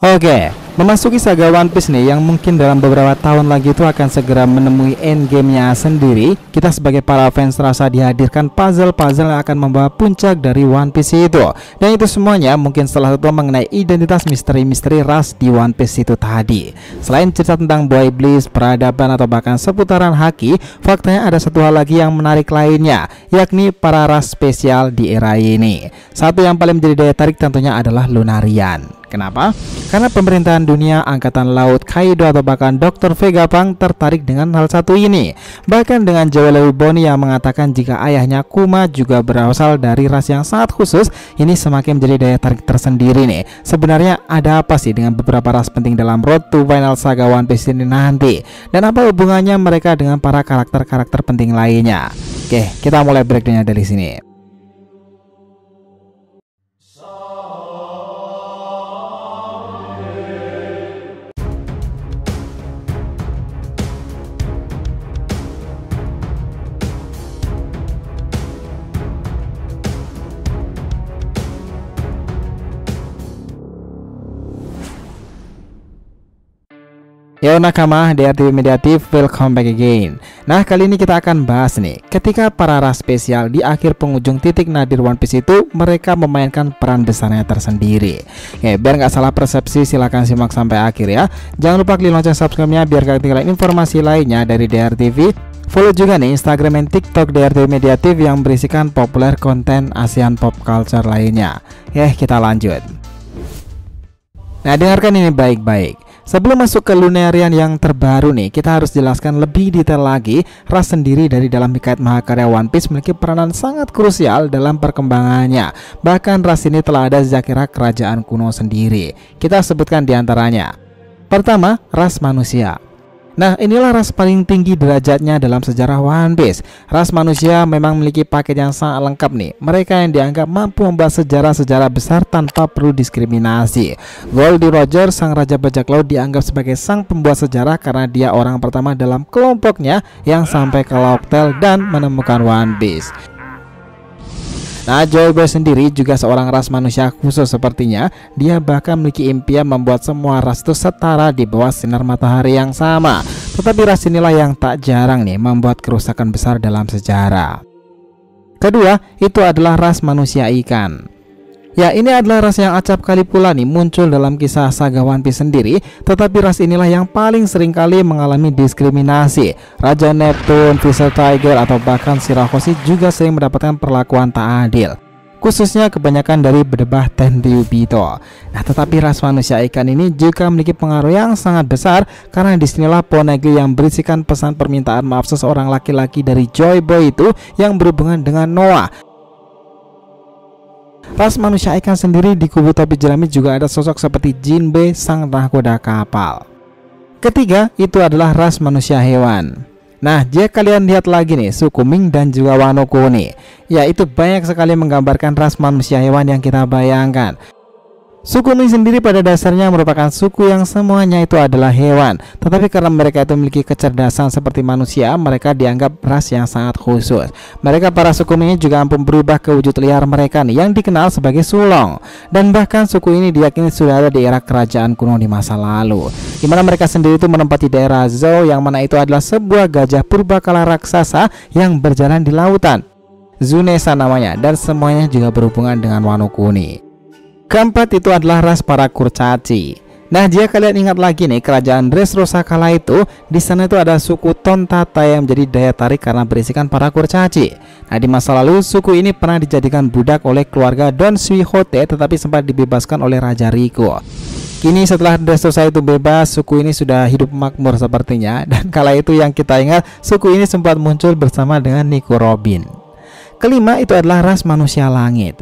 Oke, memasuki saga One Piece nih yang mungkin dalam beberapa tahun lagi itu akan segera menemui endgame-nya sendiri. Kita sebagai para fans rasa dihadirkan puzzle-puzzle yang akan membawa puncak dari One Piece itu. Dan itu semuanya mungkin salah satu mengenai identitas misteri-misteri ras di One Piece itu tadi. Selain cerita tentang Boy Bliss, peradaban atau bahkan seputaran haki, faktanya ada satu hal lagi yang menarik lainnya, yakni para ras spesial di era ini. Satu yang paling menjadi daya tarik tentunya adalah Lunarian. Kenapa? Karena pemerintahan dunia, angkatan laut, Kaido atau bahkan Dr. Vegapunk tertarik dengan hal satu ini. Bahkan dengan jauh lebih Bonnie yang mengatakan jika ayahnya Kuma juga berasal dari ras yang sangat khusus, ini semakin menjadi daya tarik tersendiri nih. Sebenarnya ada apa sih dengan beberapa ras penting dalam Road to Final Saga One Piece ini nanti? Dan apa hubungannya mereka dengan para karakter-karakter penting lainnya? Oke, kita mulai breakdownnya dari sini. Yo nakama, DRTV Mediatif, welcome back again. Nah, kali ini kita akan bahas nih, ketika para ras spesial di akhir penghujung titik nadir One Piece itu, mereka memainkan peran besarnya tersendiri. Oke, biar nggak salah persepsi, silahkan simak sampai akhir ya. Jangan lupa klik lonceng subscribe-nya biar gak ketinggalan informasi lainnya dari DRTV. Follow juga nih Instagram dan TikTok DRTV Mediatif yang berisikan populer konten ASEAN pop culture lainnya. Ya, kita lanjut. Nah, dengarkan ini baik-baik. Sebelum masuk ke Lunarian yang terbaru nih, kita harus jelaskan lebih detail lagi. Ras sendiri dari dalam Hikayat Mahakarya One Piece memiliki peranan sangat krusial dalam perkembangannya. Bahkan ras ini telah ada sejak era kerajaan kuno sendiri. Kita sebutkan diantaranya. Pertama, ras manusia. Nah, inilah ras paling tinggi derajatnya dalam sejarah One Piece. Ras manusia memang memiliki paket yang sangat lengkap nih. Mereka yang dianggap mampu membuat sejarah-sejarah besar tanpa perlu diskriminasi. Goldie Roger, sang raja bajak laut, dianggap sebagai sang pembuat sejarah karena dia orang pertama dalam kelompoknya yang sampai ke Locktail dan menemukan One Piece. Nah, Joy Boy sendiri juga seorang ras manusia khusus sepertinya. Dia bahkan memiliki impian membuat semua ras itu setara di bawah sinar matahari yang sama. Tetapi ras inilah yang tak jarang nih membuat kerusakan besar dalam sejarah. Kedua, itu adalah ras manusia ikan. Ya, ini adalah ras yang acap kali pula nih muncul dalam kisah saga One Piece sendiri. Tetapi ras inilah yang paling sering kali mengalami diskriminasi. Raja Neptune, Fisher Tiger atau bahkan Shirahoshi juga sering mendapatkan perlakuan tak adil, khususnya kebanyakan dari berdebah Tenryubito. Nah, tetapi ras manusia ikan ini juga memiliki pengaruh yang sangat besar karena disinilah Poneglyph yang berisikan pesan permintaan maaf seseorang laki-laki dari Joy Boy itu yang berhubungan dengan Noah. Ras manusia ikan sendiri di kubu topi jerami juga ada sosok seperti Jinbe, sang nahkoda kapal. Ketiga, itu adalah ras manusia hewan. Nah, jika kalian lihat lagi nih, suku Ming dan juga Wano Kuni, ya itu banyak sekali menggambarkan ras manusia hewan yang kita bayangkan. Suku Ming sendiri pada dasarnya merupakan suku yang semuanya itu adalah hewan. Tetapi karena mereka itu memiliki kecerdasan seperti manusia, mereka dianggap ras yang sangat khusus. Mereka para suku Ming juga ampun berubah ke wujud liar mereka nih, yang dikenal sebagai sulong. Dan bahkan suku ini diyakini sudah ada di era kerajaan kuno di masa lalu, di mana mereka sendiri itu menempati daerah Zou, yang mana itu adalah sebuah gajah purbakala raksasa yang berjalan di lautan. Zunesa namanya, dan semuanya juga berhubungan dengan Wano Kuni. Keempat, itu adalah ras para kurcaci. Nah, jika kalian ingat lagi nih, kerajaan Dressrosa kala itu, di sana itu ada suku Tontata yang menjadi daya tarik karena berisikan para kurcaci. Nah, di masa lalu suku ini pernah dijadikan budak oleh keluarga Don Suihote, tetapi sempat dibebaskan oleh Raja Riko. Kini setelah Dressrosa itu bebas, suku ini sudah hidup makmur sepertinya. Dan kala itu yang kita ingat, suku ini sempat muncul bersama dengan Nico Robin. Kelima, itu adalah ras manusia langit.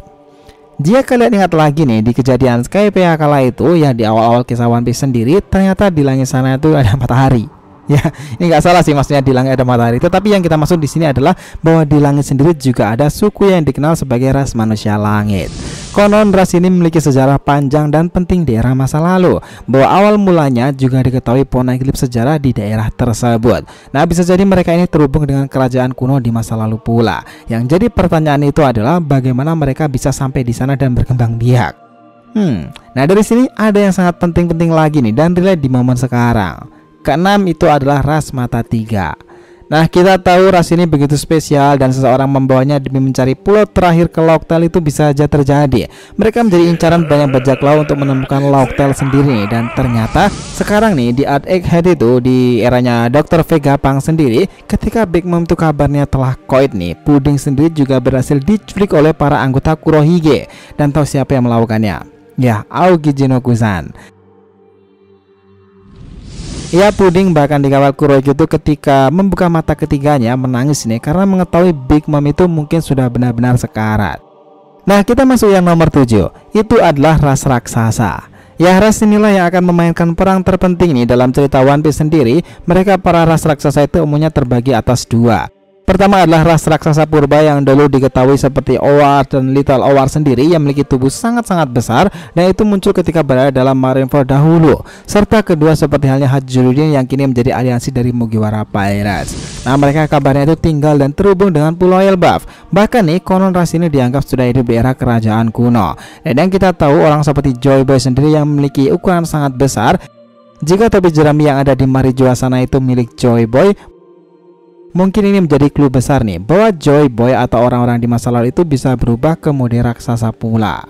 Jika kalian ingat lagi nih, di kejadian Skypiea kala itu, ya di awal-awal kisah One Piece sendiri, ternyata di langit sana itu ada matahari. Ya, ini nggak salah sih, maksudnya di langit ada matahari. Tetapi yang kita maksud di sini adalah bahwa di langit sendiri juga ada suku yang dikenal sebagai ras manusia langit. Konon ras ini memiliki sejarah panjang dan penting di era masa lalu, bahwa awal mulanya juga diketahui poneglyph sejarah di daerah tersebut. Nah, bisa jadi mereka ini terhubung dengan kerajaan kuno di masa lalu pula. Yang jadi pertanyaan itu adalah bagaimana mereka bisa sampai di sana dan berkembang biak. Nah dari sini ada yang sangat penting-penting lagi nih dan relate di momen sekarang. Keenam itu adalah ras mata tiga. Nah kita tahu ras ini begitu spesial dan seseorang membawanya demi mencari pulau terakhir ke Laughtale itu bisa saja terjadi. Mereka menjadi incaran banyak bajak laut untuk menemukan Laughtale sendiri. Dan ternyata sekarang nih di Art Egghead itu di eranya Dr. Vegapunk sendiri, ketika Big Mom itu kabarnya telah koit nih, puding sendiri juga berhasil diculik oleh para anggota Kurohige. Dan tahu siapa yang melakukannya? Ya, Aoki Jinokusan. Ya, puding bahkan dikawal Kurohige itu ketika membuka mata ketiganya menangis nih karena mengetahui Big Mom itu mungkin sudah benar-benar sekarat. Nah kita masuk yang nomor 7. Itu adalah ras raksasa. Ya ras inilah yang akan memainkan peran terpenting nih dalam cerita One Piece sendiri. Mereka para ras raksasa itu umumnya terbagi atas dua. Pertama adalah ras raksasa purba yang dulu diketahui seperti Owar dan Little Owar sendiri yang memiliki tubuh sangat-sangat besar dan itu muncul ketika berada dalam Marineford dahulu. Serta kedua seperti halnya Hajirudin yang kini menjadi aliansi dari Mugiwara Pirates. Nah mereka kabarnya itu tinggal dan terhubung dengan Pulau Elbaf. Bahkan nih konon ras ini dianggap sudah hidup di era kerajaan kuno. Dan yang kita tahu orang seperti Joy Boy sendiri yang memiliki ukuran sangat besar. Jika topi jerami yang ada di Marijoa sana itu milik Joy Boy, mungkin ini menjadi clue besar nih bahwa Joy Boy atau orang-orang di masa lalu itu bisa berubah ke mode raksasa pula.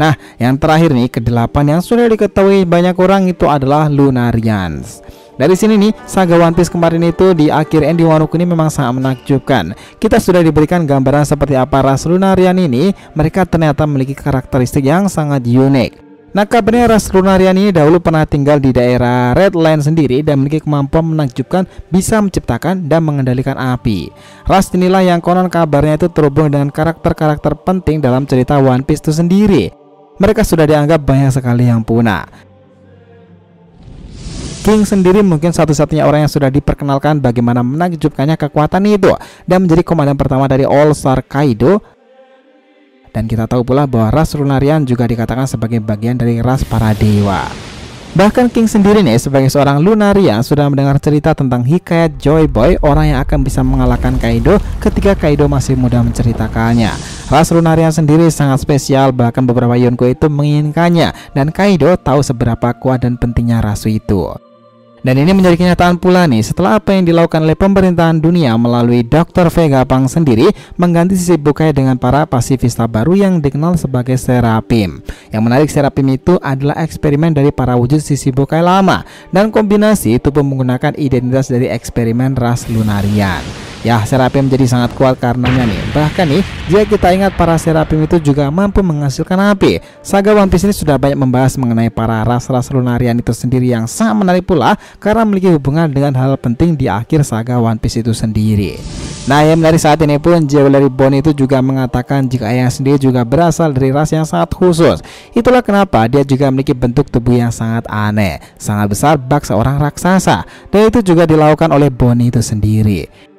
Nah yang terakhir nih kedelapan yang sudah diketahui banyak orang itu adalah Lunarians. Dari sini nih saga One Piece kemarin itu di akhir ending Wano Kuni memang sangat menakjubkan. Kita sudah diberikan gambaran seperti apa ras Lunarian ini. Mereka ternyata memiliki karakteristik yang sangat unik. Nah kabarnya ras Lunarian ini dahulu pernah tinggal di daerah Redland sendiri dan memiliki kemampuan menakjubkan, bisa menciptakan dan mengendalikan api. Ras inilah yang konon kabarnya itu terhubung dengan karakter-karakter penting dalam cerita One Piece itu sendiri. Mereka sudah dianggap banyak sekali yang punah. King sendiri mungkin satu-satunya orang yang sudah diperkenalkan bagaimana menakjubkannya kekuatan itu dan menjadi komandan pertama dari All Star Kaido. Dan kita tahu pula bahwa ras Lunarian juga dikatakan sebagai bagian dari ras para dewa. Bahkan King sendiri nih sebagai seorang Lunarian sudah mendengar cerita tentang hikayat Joy Boy, orang yang akan bisa mengalahkan Kaido ketika Kaido masih muda menceritakannya. Ras Lunarian sendiri sangat spesial, bahkan beberapa Yonko itu menginginkannya dan Kaido tahu seberapa kuat dan pentingnya ras itu. Dan ini menjadi kenyataan pula nih setelah apa yang dilakukan oleh pemerintahan dunia melalui Dr. Vegapunk sendiri mengganti Shichibukai dengan para pasifista baru yang dikenal sebagai Seraphim. Yang menarik Seraphim itu adalah eksperimen dari para wujud Shichibukai lama dan kombinasi itu pun menggunakan identitas dari eksperimen ras Lunarian. Ya, Seraphim menjadi sangat kuat karenanya nih. Bahkan nih, jika kita ingat para Seraphim itu juga mampu menghasilkan api. Saga One Piece ini sudah banyak membahas mengenai para ras-ras Lunarian itu sendiri yang sangat menarik pula karena memiliki hubungan dengan hal penting di akhir saga One Piece itu sendiri. Nah, yang menarik saat ini pun Jewelry Bone itu juga mengatakan jika ayah sendiri juga berasal dari ras yang sangat khusus. Itulah kenapa dia juga memiliki bentuk tubuh yang sangat aneh, sangat besar bak seorang raksasa. Dan itu juga dilakukan oleh Bone itu sendiri.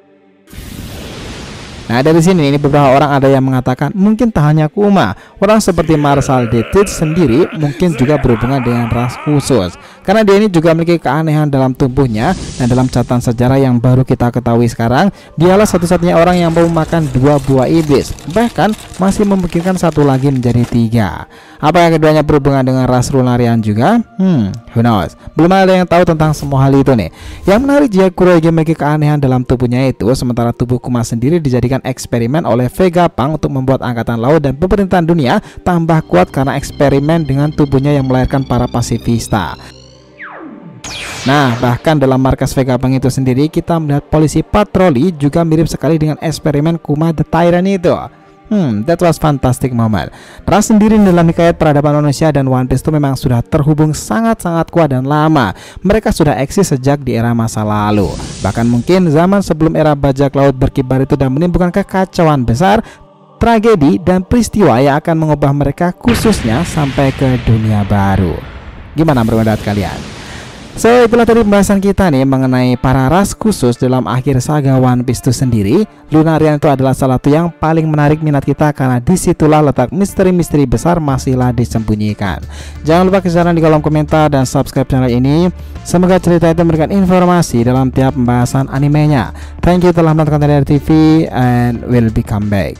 Nah dari sini ini beberapa orang ada yang mengatakan mungkin tak hanya Kuma, orang seperti Marshal Detit sendiri mungkin juga berhubungan dengan ras khusus karena dia ini juga memiliki keanehan dalam tubuhnya. Dan dalam catatan sejarah yang baru kita ketahui sekarang, dialah satu-satunya orang yang mau makan 2 buah iblis, bahkan masih memikirkan satu lagi menjadi 3. Apakah keduanya berhubungan dengan ras Lunarian juga? Who knows? Belum ada yang tahu tentang semua hal itu nih. Yang menarik jika Kurohige memiliki keanehan dalam tubuhnya itu, sementara tubuh Kuma sendiri dijadikan eksperimen oleh Vegapunk untuk membuat angkatan laut dan pemerintahan dunia tambah kuat karena eksperimen dengan tubuhnya yang melahirkan para pasifista. Nah bahkan dalam markas Vegapunk itu sendiri kita melihat polisi patroli juga mirip sekali dengan eksperimen Kuma the Tyrant itu. That was fantastic moment. Ras sendiri dalam hikayat peradaban manusia dan One Piece itu memang sudah terhubung sangat-sangat kuat dan lama. Mereka sudah eksis sejak di era masa lalu. Bahkan mungkin zaman sebelum era bajak laut berkibar itu dan menimbulkan kekacauan besar, tragedi dan peristiwa yang akan mengubah mereka khususnya sampai ke dunia baru. Gimana pendapat kalian? So itulah tadi pembahasan kita nih mengenai para ras khusus dalam akhir saga One Piece itu sendiri. Lunarian itu adalah salah satu yang paling menarik minat kita karena disitulah letak misteri-misteri besar masihlah disembunyikan. Jangan lupa share di kolom komentar dan subscribe channel ini. Semoga cerita itu memberikan informasi dalam tiap pembahasan animenya. Thank you telah menonton konten dari TV and will be come back.